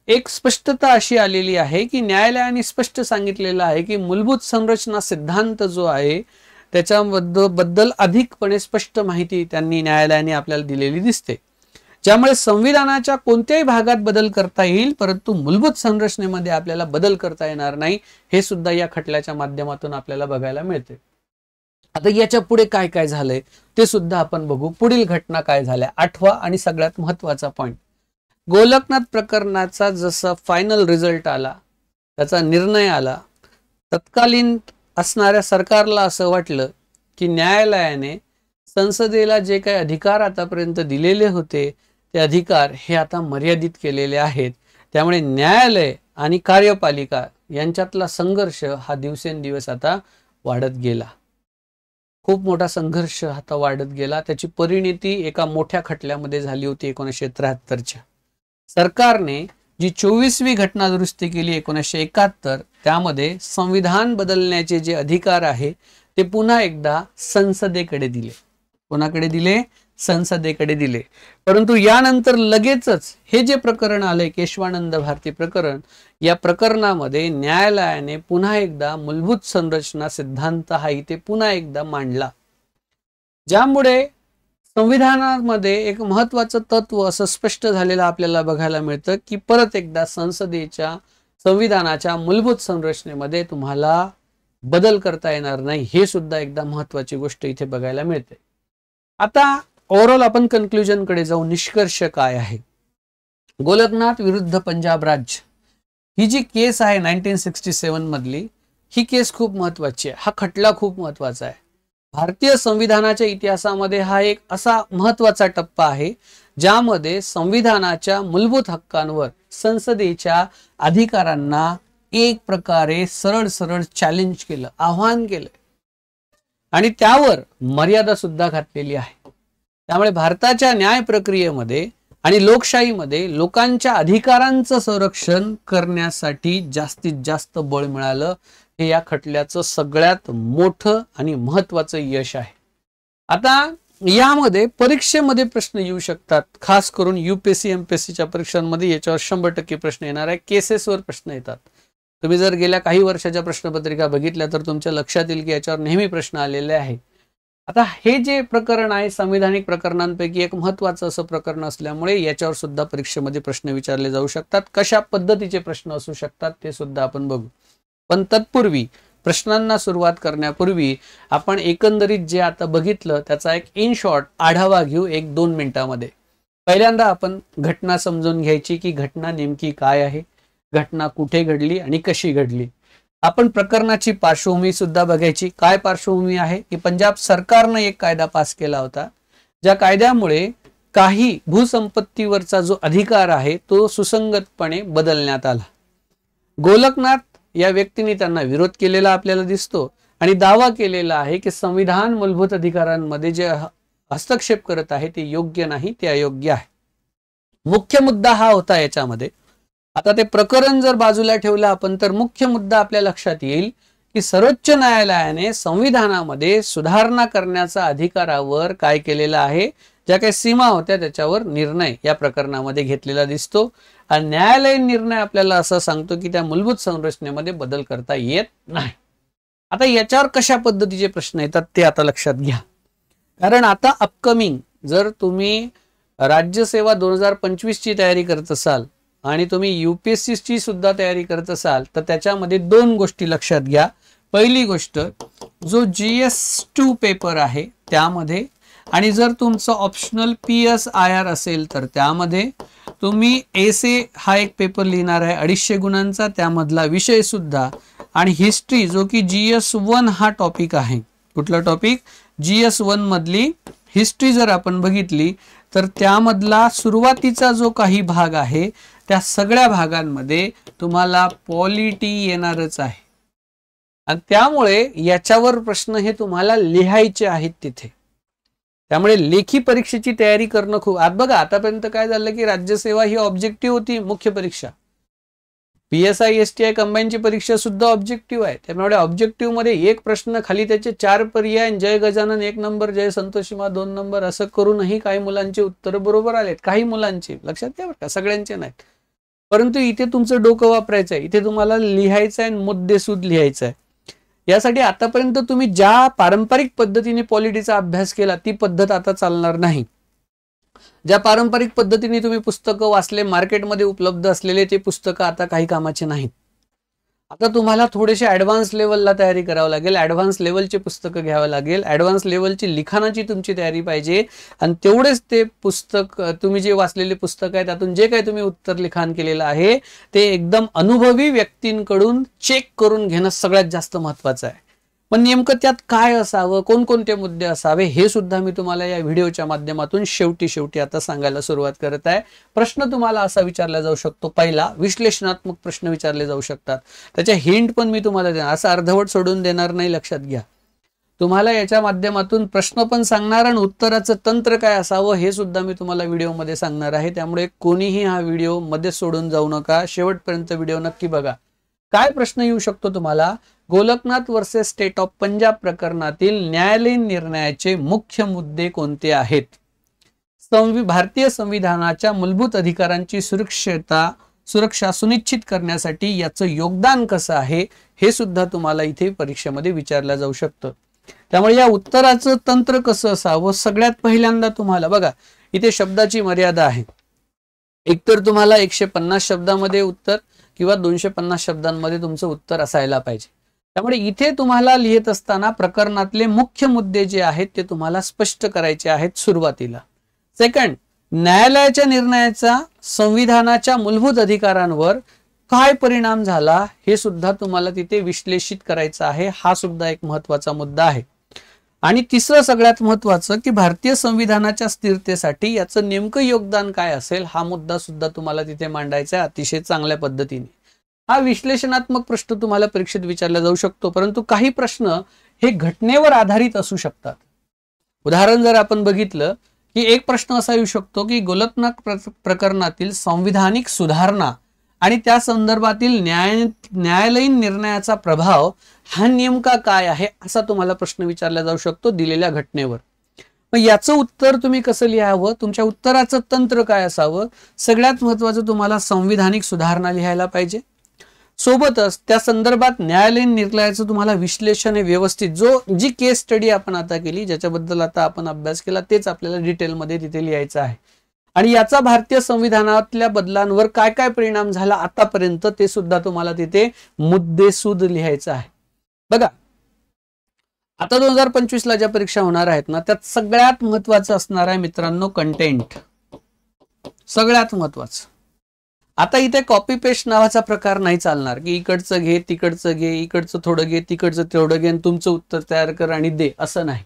एक स्पष्टता अशी आलेली आहे की न्यायालयाने स्पष्ट सांगितलेलं आहे की मूलभूत संरचना सिद्धांत जो आहे त्याच्याबद्दल अधिकपणे स्पष्ट माहिती त्यांनी न्यायालयाने आपल्याला दिलेली दिसते. ज्यामुळे संविधानाच्या कोणत्याही भागात बदल करता येईल, परंतु मूलभूत संरचनेमध्ये आपल्याला बदल करता येणार नाही, हे सुद्धा या खटल्याच्या माध्यमातून आपल्याला बघायला मिळते. आता याच्या पुढे काय काय झालंय ते सुद्धा आपण बघू. पुढील घटना काय झाल्या, 8वा आणि सगळ्यात महत्वाचा पॉइंट. गोलकनाथ प्रकरणाचा जसा फायनल रिझल्ट आला, त्याचा निर्णय आला, तत्कालीन असणाऱ्या सरकारला असं वाटलं की न्यायालयाने संसदेला जे काही अधिकार आतापर्यंत दिलेले होते ते अधिकार हे आता मर्यादित केलेले आहेत. त्यामुळे न्यायालय आणि कार्यपालिका यांच्यातला संघर्ष हा दिवसेंदिवस आता वाढत गेला. खूप मोठा संघर्ष आता वाढत गेला. त्याची परिणती एका मोठ्या खटल्यामध्ये झाली होती 1973च्या. सरकारने जी 24वी घटना दुरुस्ती केली 1971, त्यामध्ये संविधान बदलण्याचे जे अधिकार आहे ते पुन्हा एकदा संसदेकडे दिले. कोणाकडे दिले? संसदेकडे दिले. परंतु यानंतर लगेचच हे जे प्रकरण आले, केशवानंद भारती प्रकरण, या प्रकरणामध्ये न्यायालयाने पुन्हा एकदा मूलभूत संरचना सिद्धांत हा इथे पुन्हा एकदा मांडला, ज्यामुळे संविधानामध्ये एक महत्वाचं तत्व असं स्पष्ट झालेलं आपल्याला बघायला मिळतं की परत एकदा संविधानाच्या मूलभूत संरचनेमध्ये तुम्हाला बदल करता येणार नाही. हे सुद्धा एकदा महत्वाची गोष्ट इथे बघायला मिळते. आता ओव्हरऑल आपण कन्क्लुजन कडे जाऊ. निष्कर्ष काय आहे? गोलकनाथ विरुद्ध पंजाब राज्य ही जी केस आहे 1967 मधली, ही केस खूप महत्वाची आहे. हा खटला खूप महत्वाचा आहे. भारतीय संविधानाच्या इतिहासामध्ये हा एक असा महत्वाचा टप्पा आहे ज्यामध्ये संविधानाच्या मूलभूत हक्कांवर संसदेच्या अधिकारांना एक प्रकारे सरळ सरळ चॅलेंज केलं, आव्हान केलं आणि त्यावर मर्यादा सुद्धा घातलेली आहे. त्यामुळे भारताच्या न्याय प्रक्रियेमध्ये आणि लोकशाहीमध्ये लोकांच्या अधिकारांचं संरक्षण करण्यासाठी जास्तीत जास्त बळ मिळालं. हे या खटल्याचं सगळ्यात मोठं आणि महत्वाचं यश आहे. आता यामध्ये परीक्षेमध्ये प्रश्न येऊ शकतात, खास करून UPSC MPSCच्या परीक्षांमध्ये याच्यावर 100% प्रश्न येणार आहे. केसेसवर प्रश्न येतात. तुम्ही जर गेल्या काही वर्षाच्या प्रश्नपत्रिका बघितल्या तर तुमच्या लक्षात येईल की याच्यावर नेहमी प्रश्न आलेले आहे. आता हे जे प्रकरण आहे संविधानिक प्रकरणांपैकी एक महत्वाचं असं प्रकरण असल्यामुळे याच्यावर सुद्धा परीक्षेमध्ये प्रश्न विचारले जाऊ शकतात. कशा पद्धतीचे प्रश्न असू शकतात ते सुद्धा आपण बघू. पण तत्पूर्वी, प्रश्नांना सुरुवात करण्यापूर्वी आपण एकंदरीत जे आता बघितलं त्याचा एक इन शॉर्ट आढावा घेऊ 1-2 मिनिटांमध्ये. पहिल्यांदा आपण घटना समजून घ्यायची की घटना नेमकी काय आहे, घटना कुठे घडली आणि कशी घडली. आपण प्रकरणाची पार्श्वभूमी सुद्धा बघायची. काय पार्श्वभूमी आहे की पंजाब सरकारनं एक कायदा पास केला होता, ज्या कायद्यामुळे काही भूसंपत्तीवरचा जो अधिकार आहे तो सुसंगतपणे बदलण्यात आला. गोलकनाथ या व्यक्तीने त्यांना विरोध केलेला आपल्याला दिसतो आणि दावा केलेला आहे की संविधान मूलभूत अधिकारांमध्ये जे हस्तक्षेप करत आहे ते योग्य नाही, ते अयोग्य आहे. मुख्य मुद्दा हा होता याच्यामध्ये. आता ते प्रकरण जर बाजूला ठेवलं आपण तर मुख्य मुद्दा आपल्या लक्षात येईल की सर्वोच्च न्यायालयाने संविधानामध्ये सुधारणा करण्याचा अधिकारावर काय केलेला आहे, ज्या काही सीमा होत्या त्याच्यावर निर्णय या प्रकरणामध्ये घेतलेला दिसतो. आणि न्यायालयीन निर्णय आपल्याला असं सांगतो की त्या मूलभूत संरचनेमध्ये बदल करता येत नाही. आता याच्यावर कशा पद्धतीचे प्रश्न येतात ते आता लक्षात घ्या. कारण आता अपकमिंग जर तुम्ही राज्यसेवा 2025 ची तयारी करत असाल आणि तुम्ही UPSC ची सुद्धा तयारी करत असाल तर त्याच्यामध्ये 2 गोष्टी लक्षात घ्या. पहिली गोष्ट, जो GS2 पेपर आहे त्यामध्ये, आणि जर तुमचं ऑप्शनल PSIR असेल तर त्यामध्ये तुम्ही एसे हा एक पेपर लिहिणार आहे 250 गुणांचा, त्यामधला विषय सुद्धा, आणि हिस्ट्री जो की GS1 हा टॉपिक आहे. कुठला टॉपिक? GS1 मधली हिस्ट्री जर आपण बघितली तर त्यामधला सुरुवातीचा जो काही भाग आहे त्या सगळ्या भागांमध्ये तुम्हाला पॉलिटी येणारच आहे आणि त्यामुळे याच्यावर प्रश्न हे तुम्हाला लिहायचे आहेत तिथे. त्यामुळे लेखी परीक्षेची तयारी करणं खूप. आज बघा आतापर्यंत काय झालं की राज्यसेवा ही ऑब्जेक्टिव्ह होती मुख्य परीक्षा. PSI STI कंबाईनची परीक्षा सुद्धा ऑब्जेक्टिव्ह आहे. त्यामुळे ऑब्जेक्टिव्ह मध्ये एक प्रश्न खाली त्याचे 4 पर्याय, जय गजानन 1 नंबर, जय संतोषीमा 2 नंबर असं करूनही काही मुलांचे उत्तर बरोबर आलेत. काही मुलांचे, लक्षात घ्या बरं का, सगळ्यांचे नाहीत. परंतु इथे तुमचं डोकं वापरायचं आहे. इथे तुम्हाला लिहायचं आहे, मुद्देसूद लिहायचं आहे. यासाठी आतापर्यंत तुम्ही ज्या पारंपरिक पद्धतीने पॉलिटीचा अभ्यास केला ती पद्धत आता चालणार नाही. ज्या पारंपरिक पद्धतीने तुम्ही पुस्तकं वाचले, मार्केटमध्ये उपलब्ध असलेले ते पुस्तकं आता काही कामाचे नाहीत. आता तुम्हाला थोडेसे ॲडव्हान्स लेवलला तयारी करावं लागेल, ॲडव्हान्स लेवलचे पुस्तकं घ्यावं लागेल, ॲडव्हान्स लेवलची लिखाणाची तुमची तयारी पाहिजे. आणि तेवढेच ते पुस्तक, तुम्ही जे वाचलेले पुस्तक आहे त्यातून जे काही तुम्ही उत्तर लिखाण केलेलं आहे ते एकदम अनुभवी व्यक्तींकडून चेक करून घेणं सगळ्यात जास्त महत्त्वाचं आहे. पण नेमकं त्यात काय असावं, कोणकोणते मुद्दे असावे हे सुद्धा मी तुम्हाला या व्हिडिओच्या माध्यमातून शेवटी आता सांगायला सुरुवात करत आहे. प्रश्न तुम्हाला असा विचारला जाऊ शकतो, पहिला विश्लेषणात्मक प्रश्न विचारले जाऊ शकतात. त्याच्या हिंट पण मी तुम्हाला देणार, असं अर्धवट सोडून देणार नाही, लक्षात घ्या. तुम्हाला याच्या माध्यमातून प्रश्न पण सांगणार आणि उत्तराचं तंत्र काय असावं हे सुद्धा मी तुम्हाला व्हिडिओमध्ये सांगणार आहे. त्यामुळे कोणीही हा व्हिडिओ मध्ये सोडून जाऊ नका, शेवटपर्यंत व्हिडिओ नक्की बघा. काय प्रश्न येऊ शकतो तुम्हाला? Golaknath versus state of Punjab प्रकरणातील न्यायालयीन निर्णयाचे मुख्य मुद्दे कोणते आहेत? भारतीय संविधानाच्या मूलभूत अधिकारांची सुरक्षा सुनिश्चित करण्यासाठी याचं योगदान कसं आहे हे सुद्धा तुम्हाला इथे परीक्षेमध्ये विचारलं जाऊ शकतं. त्यामुळे या उत्तराचं तंत्र कसं असावं, सगळ्यात पहिल्यांदा तुम्हाला बघा इथे शब्दाची मर्यादा आहे. एकतर तुम्हाला 150 शब्दामध्ये उत्तर किंवा 250 शब्दांमध्ये तुमचं उत्तर असायला पाहिजे. त्यामुळे इथे तुम्हाला लिहित असताना प्रकरणातले मुख्य मुद्दे जे आहेत ते तुम्हाला स्पष्ट करायचे आहेत सुरुवातीला. सेकंड, न्यायालयाच्या निर्णयाचा संविधानाच्या मूलभूत अधिकारांवर काय परिणाम झाला हे सुद्धा तुम्हाला तिथे विश्लेषित करायचं आहे. हा सुद्धा एक महत्वाचा मुद्दा आहे. आणि तिसरं सगळ्यात महत्वाचं की भारतीय संविधानाच्या स्थिरतेसाठी याचं नेमकं योगदान काय असेल हा मुद्दा सुद्धा तुम्हाला तिथे मांडायचा आहे अतिशय चांगल्या पद्धतीने. हा विश्लेषणात्मक प्रश्न तुम्हाला परीक्षेत विचारला जाऊ शकतो, परंतु काही प्रश्न हे घटनेवर आधारित असू शकतात. उदाहरण जर आपण बघितलं की एक प्रश्न असा येऊ शकतो की गोलकनाथ प्रकरणातील संविधानिक सुधारणा आणि त्या संदर्भातील न्यायालयीन निर्णयाचा प्रभाव हा नेमका काय आहे असा तुम्हाला प्रश्न विचारला जाऊ शकतो दिलेल्या घटनेवर. मग याचं उत्तर तुम्ही कसं लिहावं, तुमच्या उत्तराचं तंत्र काय असावं? सगळ्यात महत्वाचं तुम्हाला संविधानिक सुधारणा लिहायला पाहिजे. सोबतच त्या संदर्भात न्यायालयीन निर्णयाचं तुम्हाला विश्लेषण हे व्यवस्थित, जी केस स्टडी आपण आता केली, ज्याच्याबद्दल आता आपण अभ्यास केला, तेच आपल्याला डिटेलमध्ये तिथे लिहायचं आहे. आणि याचा भारतीय संविधानातल्या बदलांवर काय काय परिणाम झाला आतापर्यंत ते सुद्धा तुम्हाला तिथे मुद्देसूद लिहायचं आहे. बघा आता 2025 ला ज्या परीक्षा होणार आहेत ना, त्यात सगळ्यात महत्वाचं असणार आहे मित्रांनो कंटेंट. सगळ्यात महत्वाचं. आता इथे कॉपी पेस्ट नावाचा प्रकार नाही चालणार की इकडचं घे तिकडचं घे, इकडचं थोडं घे तिकडचं तेवढं घे आणि तुमचं उत्तर तयार कर आणि दे, असं नाही.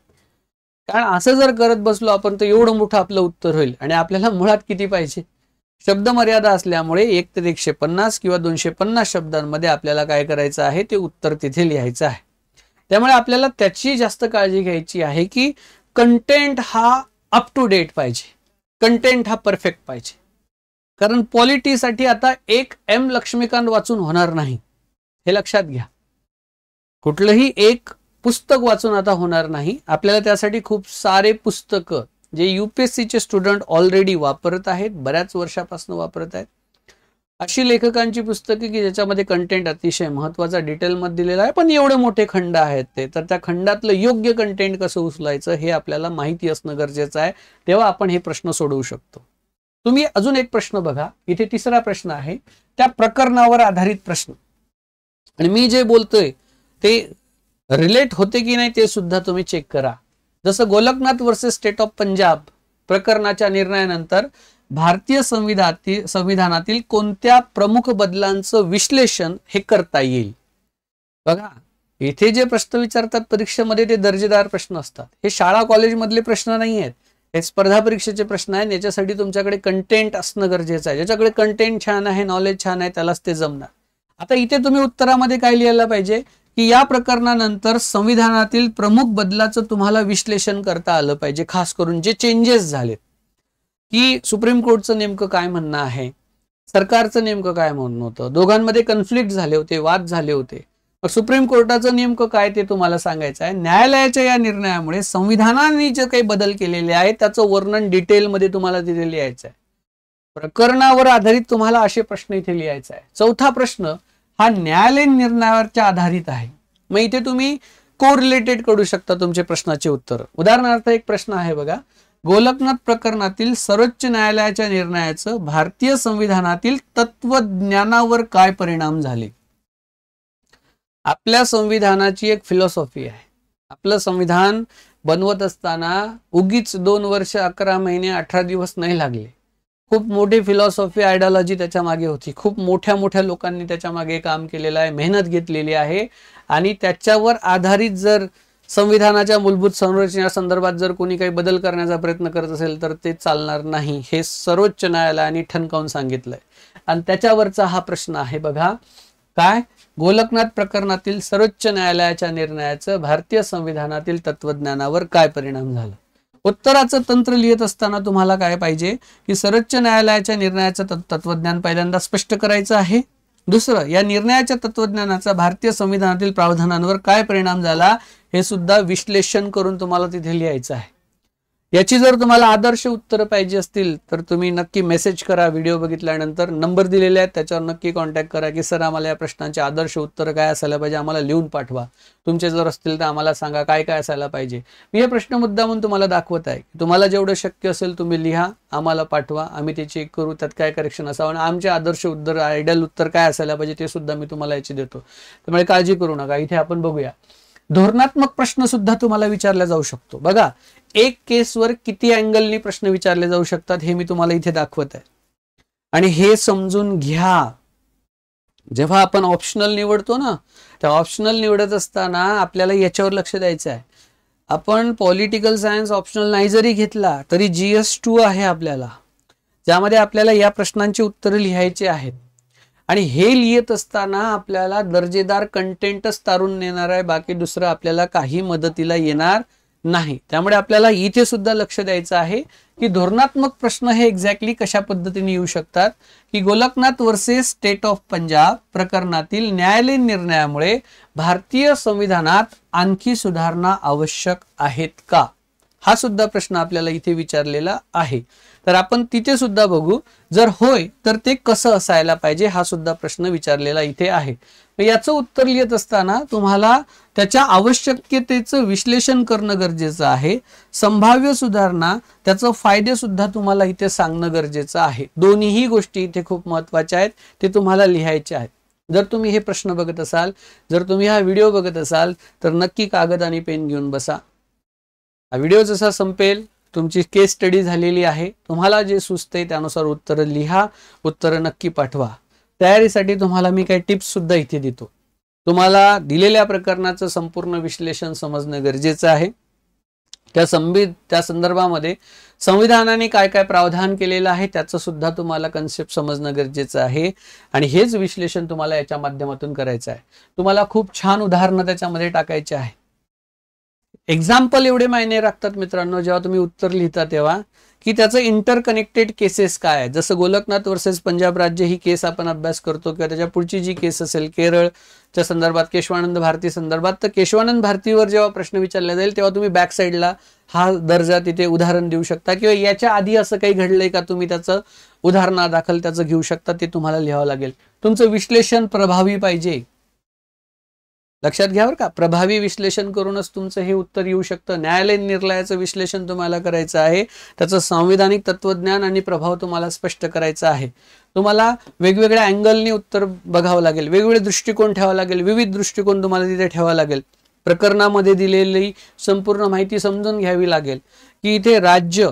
कारण असं जर करत बसलो आपण तर एवढं मोठं आपलं उत्तर होईल आणि आपल्याला मुळात किती पाहिजे? शब्द मर्यादा असल्यामुळे एक तर 150 किंवा 250 शब्दांमध्ये आपल्याला काय करायचं आहे ते उत्तर तिथे लिहायचं आहे. त्यामुळे आपल्याला त्याची जास्त काळजी घ्यायची आहे की कंटेंट हा अप टू डेट पाहिजे, कंटेंट हा परफेक्ट पाहिजे. कारण पॉलिटीसाठी आता एक एम लक्ष्मीकांत वाचून होणार नाही, हे लक्षात घ्या. कुठलंही एक पुस्तक वाचून आता होणार नाही. आपल्याला त्यासाठी खूप सारे पुस्तकं जे UPSCचे स्टुडंट ऑलरेडी वापरत आहेत, बऱ्याच वर्षापासून वापरत आहेत, अशी लेखकांची पुस्तके की ज्याच्यामध्ये कंटेंट अतिशय महत्वाचा डिटेलमध्ये दिलेला आहे. पण एवढे मोठे खंड आहेत ते, तर त्या खंडातलं योग्य कंटेंट कसं उचलायचं हे आपल्याला माहिती असणं गरजेचं आहे. तेव्हा आपण हे प्रश्न सोडवू शकतो. तुम्ही अजून एक प्रश्न बघा, इथे तिसरा प्रश्न आहे त्या प्रकरणावर आधारित प्रश्न. आणि मी जे बोलतोय ते रिलेट होते की नाही ते सुद्धा तुम्ही चेक करा. जसं Golaknath versus state of Punjab प्रकरणाच्या निर्णयानंतर भारतीय संविधानातील कोणत्या प्रमुख बदलांचं विश्लेषण हे करता येईल. बघा इथे जे प्रश्न विचारतात परीक्षेमध्ये ते दर्जेदार प्रश्न असतात. हे शाळा कॉलेजमधले प्रश्न नाही आहेत, हे स्पर्धा परीक्षेचे प्रश्न आहेत. याच्यासाठी तुमच्याकडे कंटेंट असणं गरजेचं आहे. ज्याच्याकडे कंटेंट छान आहे, नॉलेज छान आहे, त्यालाच ते जमणार. आता इथे तुम्ही उत्तरामध्ये काय लिहायला पाहिजे की या प्रकरणानंतर संविधानातील प्रमुख बदलाचं तुम्हाला विश्लेषण करता आलं पाहिजे. खास करून जे चेंजेस झालेत की सुप्रीम कोर्टचं नेमकं काय म्हणणं आहे, सरकारचं नेमकं काय म्हणणं होतं, दोघांमध्ये कन्फ्लिक्ट झाले होते, वाद झाले होते, मग सुप्रीम कोर्टाचं नेमकं काय ते तुम्हाला सांगायचं आहे. न्यायालयाच्या या निर्णयामुळे संविधानाने जे काही बदल केलेले आहेत त्याचं वर्णन डिटेलमध्ये तुम्हाला तिथे लिहायचं आहे. प्रकरणावर आधारित तुम्हाला असे प्रश्न इथे लिहायचे आहे. चौथा प्रश्न हा न्यायालयीन निर्णयावरच्या आधारित आहे. मग इथे तुम्ही कोरिलेटेड करू शकता तुमचे प्रश्नाचे उत्तर. उदाहरणार्थ एक प्रश्न आहे बघा, गोलकनाथ प्रकरणातील सर्वोच्च न्यायालयाच्या निर्णयाचं भारतीय संविधानातील तत्वज्ञानावर काय परिणाम झाले? आपल्या संविधानाची एक फिलॉसॉफी आहे. आपलं संविधान बनवत असताना उगीच 2 वर्ष 11 महिने 18 दिवस नाही लागले. खूप मोठी फिलॉसॉफी आयडियोलॉजी त्याच्या मागे होती. खूप मोठ्या लोकांनी त्याच्या मागे काम केलेलं आहे, मेहनत घेतलेली आहे. आणि त्याच्यावर आधारित जर संविधानाच्या मूलभूत संरचना संदर्भात जर कोणी काही बदल करण्याचा प्रयत्न करत असेल तर ते चालणार नाही, हे सर्वोच्च न्यायालयाने ठणकावून सांगितलंय. आणि त्याच्यावरचा हा प्रश्न आहे बघा, काय? गोलकनाथ प्रकरणातील सर्वोच्च न्यायालयाच्या निर्णयाचं भारतीय संविधानातील तत्वज्ञानावर काय परिणाम झाला? उत्तराचं तंत्र लिहित असताना तुम्हाला काय पाहिजे की सर्वोच्च न्यायालयाच्या निर्णयाचं तत्वज्ञान पहिल्यांदा स्पष्ट करायचं आहे. दुसरं, या निर्णयाच्या तत्वज्ञानाचा भारतीय संविधानातील प्रावधानांवर काय परिणाम झाला हे सुद्धा विश्लेषण करून तुम्हाला तिथे लिहायचं आहे. याची जर तुम्हाला आदर्श उत्तर पाहिजे असतील तर तुम्ही नक्की मेसेज करा. व्हिडिओ बघितल्यानंतर नंबर दिलेले आहेत, त्याच्यावर नक्की कॉन्टॅक्ट करा की सर आम्हाला या प्रश्नांचे आदर्श उत्तर काय असायला पाहिजे, आम्हाला लिहून पाठवा. तुमचे जर असतील तर आम्हाला सांगा काय काय असायला पाहिजे. मी हे प्रश्न मुद्दामून तुम्हाला दाखवत आहे. तुम्हाला जेवढं शक्य असेल तुम्ही लिहा, आम्हाला पाठवा, आम्ही ते चेक करू, त्यात काय करेक्शन असावं आणि आमचे आदर्श उत्तर, आयडियल उत्तर काय असायला पाहिजे ते सुद्धा मी तुम्हाला याची देतो. त्यामुळे काळजी करू नका. इथे आपण बघूया, धोरणात्मक प्रश्न सुद्धा तुम्हाला विचारला जाऊ शकतो. बघा, एक केसवर किती अँगलनी प्रश्न विचारले जाऊ शकतात हे मी तुम्हाला इथे दाखवत आहे. आणि हे समजून घ्या, जेव्हा आपण ऑप्शनल निवडतो ना, त्या ऑप्शनल निवडत असताना आपल्याला याच्यावर लक्ष द्यायचं आहे. आपण पॉलिटिकल सायन्स ऑप्शनल नाही जरी घेतला तरी GS2 आहे आपल्याला, ज्यामध्ये आपल्याला या प्रश्नांची उत्तरं लिहायची आहेत. आणि हे लिहित असताना आपल्याला दर्जेदार कंटेंटच तारून नेणार आहे, बाकी दुसरं आपल्याला काही मदतीला येणार नाही. त्यामुळे आपल्याला इथे सुद्धा लक्ष द्यायचं आहे की धोरणात्मक प्रश्न हे एक्झॅक्टली कशा पद्धतीने येऊ शकतात. की Golaknath versus state of Punjab प्रकरणातील न्यायालयीन निर्णयामुळे भारतीय संविधानात आणखी सुधारणा आवश्यक आहेत का, हा सुद्धा प्रश्न आपल्याला इथे विचारलेला आहे. तर आपण तिथे सुद्धा बघू, जर होय तर ते कसं असायला पाहिजे हा सुद्धा प्रश्न विचारलेला इथे आहे. याचं उत्तर लिहित असताना तुम्हाला त्याच्या आवश्यकतेचं विश्लेषण करणं गरजेचं आहे. संभाव्य सुधारणा, त्याचे फायदे सुद्धा तुम्हाला इथे सांगणं गरजेचं आहे. दोन्हीही गोष्टी इथे खूप महत्त्वाच्या आहेत, ते तुम्हाला लिहायचे आहेत. जर तुम्ही हे प्रश्न बघत असाल, जर तुम्ही हा व्हिडिओ बघत असाल तर नक्की कागद आणि पेन घेऊन बसा. हा व्हिडिओ जसा संपेल तुमची केस स्टडी झालेली आहे, तुम्हाला जे सुचते त्यानुसार उत्तर लिहा, उत्तर नक्की पाठवा. तयारीसाठी तुम्हाला मी काही टिप्स सुद्धा इथे देतो. तुम्हाला दिलेल्या प्रकरणाचं संपूर्ण विश्लेषण समजणं गरजेचं आहे. त्या संदर्भामध्ये संविधानाने काय काय प्रावधान केलेलं आहे त्याचं सुद्धा तुम्हाला कन्सेप्ट समजणं गरजेचं आहे. आणि हेच विश्लेषण तुम्हाला याच्या माध्यमातून करायचं आहे. तुम्हाला खूप छान उदाहरणं त्याच्यामध्ये टाकायचे आहे. एक्झाम्पल एवढे मायने राखतात मित्रांनो जेव्हा तुम्ही उत्तर लिहिता तेव्हा, की त्याचं इंटरकनेक्टेड केसेस काय आहे. जसं गोलकनाथ वर्सेस पंजाब राज्य ही केस आपण अभ्यास करतो, किंवा त्याच्या पुढची जी केस असेल केरळच्या संदर्भात, केशवानंद भारती संदर्भात, तर केशवानंद भारतीवर जेव्हा प्रश्न विचारला जाईल तेव्हा तुम्ही बॅक साईडला हा दर्जा तिथे उदाहरण देऊ शकता, किंवा याच्या आधी असं काही घडलंय का तुम्ही त्याचं उदाहरणादाखल त्याचं घेऊ शकता, ते तुम्हाला लिहावं लागेल. तुमचं विश्लेषण प्रभावी पाहिजे, लक्षात घ्या बरं का. प्रभावी विश्लेषण करूनच तुमचं हे उत्तर येऊ शकतं. न्यायालयीन निर्णयाचं विश्लेषण तुम्हाला करायचं आहे, त्याचं संविधानिक तत्वज्ञान आणि प्रभाव तुम्हाला स्पष्ट करायचा आहे. तुम्हाला वेगवेगळ्या अँगलनी उत्तर बघावं लागेल, वेगवेगळे दृष्टिकोन ठेवावं लागेल, विविध दृष्टिकोन तुम्हाला तिथे ठेवावं लागेल. प्रकरणामध्ये दिलेली संपूर्ण माहिती समजून घ्यावी लागेल की इथे राज्य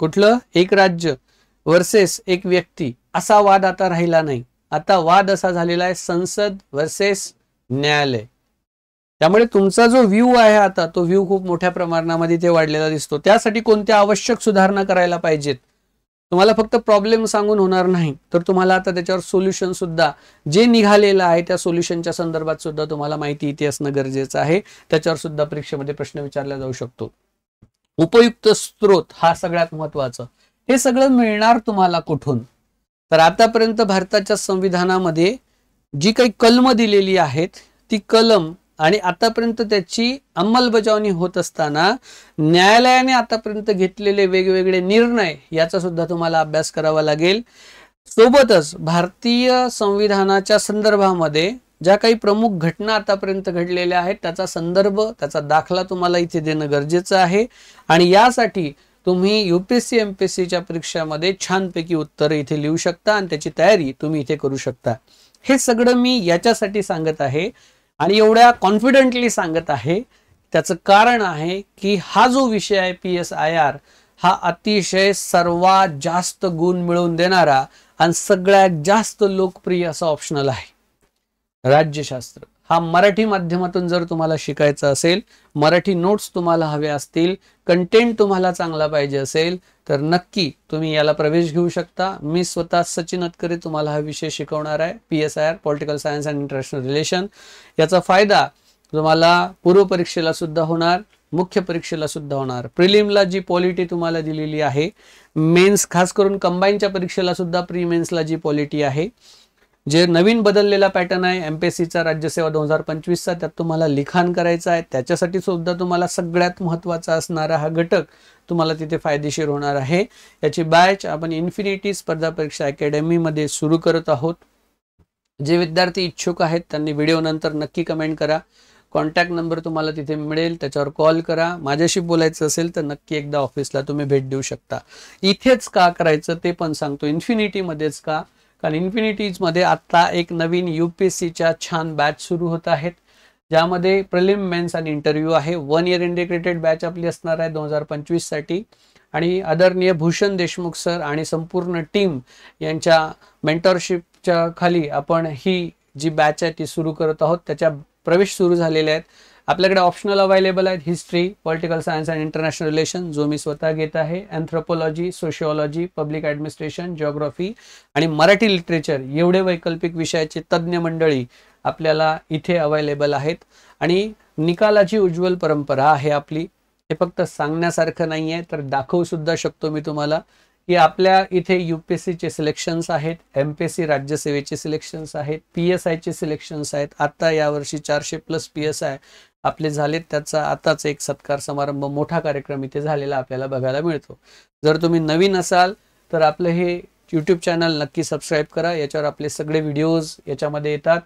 कुठलं, एक राज्य वर्सेस एक व्यक्ती असा वाद आता राहिला नाही. आता वाद असा झालेला आहे संसद वर्सेस न्यायालय. त्यामुळे तुमचा जो व्ह्यू आहे आता तो व्ह्यू खूप मोठ्या प्रमाणामध्ये ते वाढलेला दिसतो. त्यासाठी कोणत्या आवश्यक सुधारणा करायला पाहिजेत, तुम्हाला फक्त प्रॉब्लेम सांगून होणार नाही, तर तुम्हाला आता त्याच्यावर सोल्युशन सुद्धा जे निघालेलं आहे त्या सोल्युशनच्या संदर्भात सुद्धा तुम्हाला माहिती इथे असणं गरजेचं आहे. त्याच्यावर सुद्धा परीक्षेमध्ये प्रश्न विचारला जाऊ शकतो. उपयुक्त स्रोत हा सगळ्यात महत्वाचं. हे सगळं मिळणार तुम्हाला कुठून, तर आतापर्यंत भारताच्या संविधानामध्ये जी काही कलम दिलेली आहेत ती कलम आणि आतापर्यंत त्याची अंमलबजावणी होत असताना न्यायालयाने आतापर्यंत घेतलेले वेगवेगळे निर्णय याचा सुद्धा तुम्हाला अभ्यास करावा लागेल. सोबतच भारतीय संविधानाच्या संदर्भामध्ये ज्या काही प्रमुख घटना आतापर्यंत घडलेल्या आहेत त्याचा संदर्भ, त्याचा दाखला तुम्हाला इथे देणं गरजेचं आहे. आणि यासाठी तुम्ही यूपीएससी एमपीएससीच्या परीक्षामध्ये छानपैकी उत्तर इथे लिहू शकता आणि त्याची तयारी तुम्ही इथे करू शकता। हे सगळं मी याच्यासाठी सांगत आहे आणि एवढ्या कॉन्फिडेंटली सांगत आहे, त्याचं कारण आहे की हा जो विषय आहे PSIR हा अतिशय सर्वात जास्त गुण मिळवून देणारा आणि सगळ्यात जास्त लोकप्रिय असा ऑप्शनल आहे। राज्यशास्त्र हा मराठी माध्यमातून जर तुम्हाला शिकायचा असेल, मराठी नोट्स तुम्हाला हवे असतील, कंटेंट तुम्हाला चांगला पाहिजे असेल तर नक्की तुम्ही याला प्रवेश घेऊ शकता। मी स्वतः सचिन अतकरे तुम्हाला हा विषय शिकवणार आहे, PSIR political science and international relation. याचा फायदा तुम्हाला पूर्व परीक्षेला सुद्धा होणार, मुख्य परीक्षेला सुद्धा होणार। प्रिलिमला जी पॉलिटी तुम्हाला दिलेली आहे, मेन्स खास करून कंबाईनच्या परीक्षेला सुद्धा प्री मेन्सला जी पॉलिटी आहे, जे नवीन बदललेला पॅटर्न आहे एमपीएससीचा राज्यसेवा 2025चा, त्यात तुम्हाला लिखाण करायचं आहे, त्याच्यासाठी सुद्धा तुम्हाला सगळ्यात महत्त्वाचा असणारा हा घटक तुम्हाला तिथे फायदेशीर होणार आहे। याची बॅच आपण इन्फिनिटी स्पर्धा परीक्षा अकॅडमी मध्ये सुरू करत आहोत। जे विद्यार्थी इच्छुक आहेत त्यांनी व्हिडिओ नंतर नक्की कमेंट करा, कॉन्टॅक्ट नंबर तुम्हाला तिथे मिळेल, त्याच्यावर कॉल करा। माझ्याशी बोलायचं असेल तर नक्की एकदा ऑफिसला तुम्ही भेट देऊ शकता। इथेच का करायचं ते पण सांगतो, इन्फिनिटी मध्येच का, कारण इन्फिनिटीज मध्ये आता एक नवीन यूपीएससीच्या छान बॅच सुरू होत आहेत, ज्यामध्ये प्रिलिम मेन्स आणि इंटरव्ह्यू आहे। 1 इयर इंटिग्रेटेड बॅच आपली असणार आहे 2025 साठी आणि आदरणीय भूषण देशमुख सर आणि संपूर्ण टीम यांच्या मेंटरशिपच्या खाली आपण ही जी बॅच आहे ती सुरू करत आहोत। त्याच्या प्रवेश सुरू झालेले आहेत। आपल्याकडे ऑप्शनल अवेलेबल आहेत, history, political science and international relation जो मी स्वतः घेत आहे, anthropology, sociology, public administration, geography आणि मराठी लिटरेचर एवढे वैकल्पिक विषयाचे तज्ज्ञ मंडळी आपल्याला इथे अवेलेबल आहेत। आणि निकालाची उज्ज्वल परंपरा आहे आपली, हे फक्त सांगण्यासारखं नाही आहे तर दाखवू सुद्धा शकतो मी तुम्हाला की आपल्या इथे यूपीएससीचे सिलेक्शन्स आहेत, एमपीएससी राज्यसेवेचे सिलेक्शन्स आहेत, PSIचे सिलेक्शन्स आहेत। आता यावर्षी 400+ PSI आपले झालेत, त्याचा आताच एक सत्कार समारंभ मोठा कार्यक्रम इथे झालेला आपल्याला बघायला मिळतो। जर तुम्ही नवीन असाल तर आपलं हे यूट्यूब चॅनल नक्की सबस्क्राईब करा, याच्यावर आपले सगळे व्हिडिओज याच्यामध्ये येतात।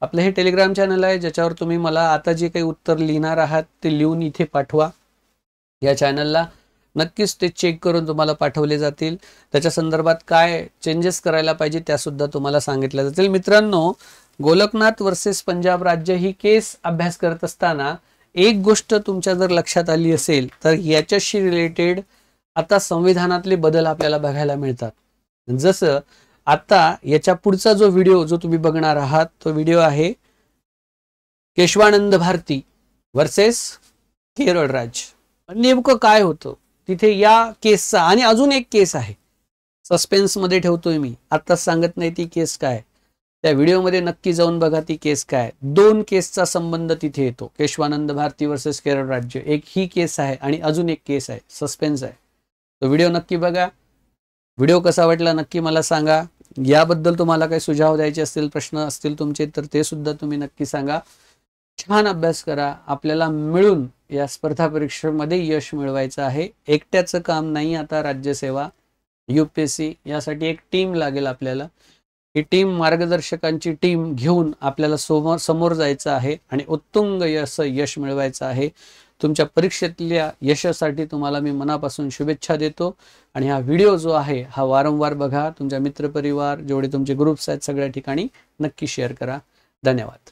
आपलं हे टेलिग्राम चॅनल आहे ज्याच्यावर तुम्ही मला आता जे काही उत्तर लिहिणार आहात ते लिहून इथे पाठवा, या चॅनलला नक्कीच ते चेक करून तुम्हाला पाठवले जातील। त्याच्या संदर्भात काय चेंजेस करायला पाहिजे त्या सुद्धा तुम्हाला सांगितलं जातील। मित्रांनो, गोलकनाथ वर्सेस पंजाब राज्य ही केस अभ्यास करत असताना एक गोष्ट तुमच्या जर लक्षात आली असेल तर याच्याशी रिलेटेड आता संविधानातले बदल आपल्याला बघायला मिळतात। जसं आता याच्या पुढचा जो व्हिडिओ जो तुम्ही बघणार आहात तो व्हिडिओ आहे केशवानंद भारती वर्सेस केरळ राज्य। नेमकं काय होतं तिथे या केसचा, आणि अजून एक केस आहे सस्पेन्स मध्ये ठेवतोय मी, आताच सांगत नाही ती केस काय, त्या व्हिडिओमध्ये नक्की जाऊन बघा ती केस काय। 2 केसचा संबंध तिथे येतो, केशवानंद भारती वर्सेस केरळ राज्य, एक ही केस आहे आणि अजून एक केस आहे, सस्पेन्स आहे। तो व्हिडिओ नक्की बघा। व्हिडिओ कसा वाटला नक्की मला सांगा। याबद्दल तुम्हाला काही सुझाव द्यायचे असतील, प्रश्न असतील तुमचे तर ते सुद्धा तुम्ही नक्की सांगा। छान अभ्यास करा, आपल्याला मिळून या स्पर्धा परीक्षेमध्ये यश मिळवायचं आहे। एकट्याचं काम नाही आता राज्यसेवा, यूपीएससी यासाठी एक टीम लागेल आपल्याला। ही टीम, मार्गदर्शकांची टीम घेऊन आपल्याला समोर जायचं आहे आणि उत्तुंग यश मिळवायचं आहे। तुमच्या परीक्षेतल्या यशासाठी तुम्हाला मी मनापासून शुभेच्छा देतो। आणि हा व्हिडिओ जो आहे हा वारंवार बघा, तुमच्या मित्रपरिवार जेवढे तुमचे ग्रुप्स आहेत सगळ्या ठिकाणी नक्की शेअर करा। धन्यवाद।